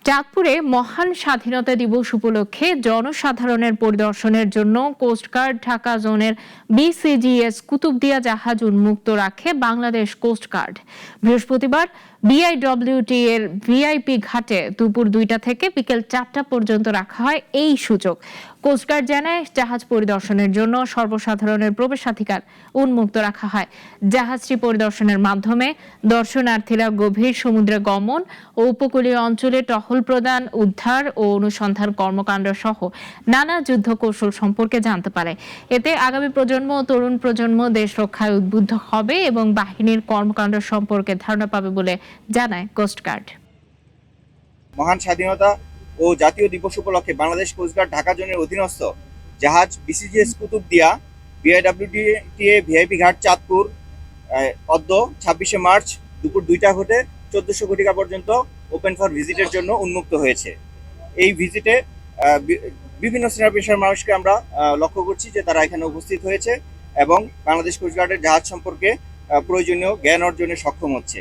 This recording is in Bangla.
চাঁদপুরে মহান স্বাধীনতা দিবস উপলক্ষে জনসাধারণের পরিদর্শনের জন্য কোস্টগার্ড ঢাকা জোনের বিসিজিএস কুতুবদিয়া জাহাজ উন্মুক্ত রাখে বাংলাদেশ কোস্টগার্ড। বৃহস্পতিবার বিআইডব্লিউটি এর ভিআইপি ঘাটে দুপুর 2টা থেকে বিকেল 4টা পর্যন্ত রাখা হয় এই সুযোগ। কোস্টগার্ড জানায়, জাহাজ পরিদর্শনের জন্য সর্বসাধারণের প্রবেশাধিকার উন্মুক্ত রাখা হয়। জাহাজটি পরিদর্শনের মাধ্যমে দর্শনার্থীরা গভীর সমুদ্রে গমন ও উপকূলীয় অঞ্চলে টহল প্রদান, উদ্ধার ও অনুসন্ধান কর্মকাণ্ড সহ নানা যুদ্ধ কৌশল সম্পর্কে জানতে পারে। এতে আগামী প্রজন্ম ও তরুণ প্রজন্ম দেশ রক্ষায় উদ্বুদ্ধ হবে এবং বাহিনীর কর্মকাণ্ড সম্পর্কে ধারণা পাবে বলে জানায় কোস্টগার্ড। মহান স্বাধীনতা ও জাতীয় দিবস উপলক্ষে বাংলাদেশ কোস্টগার্ড ঢাকা জোনের অধীনস্থ জাহাজ বিসিজিএস কুতুবদিয়া বিআইডব্লিউটিএ ভিআইপি ঘাট চাঁদপুর অদ্য 26শে মার্চ দুপুর 2টা হতে 1400 ঘটিকা পর্যন্ত ওপেন ফর ভিজিটের জন্য উন্মুক্ত হয়েছে। এই ভিজিটে বিভিন্ন শ্রেণী পেশার মানুষকে আমরা লক্ষ্য করছি যে তারা এখানে উপস্থিত হয়েছে এবং বাংলাদেশ কোস্টগার্ডের জাহাজ সম্পর্কে প্রয়োজনীয় জ্ঞান অর্জনে সক্ষম হচ্ছে।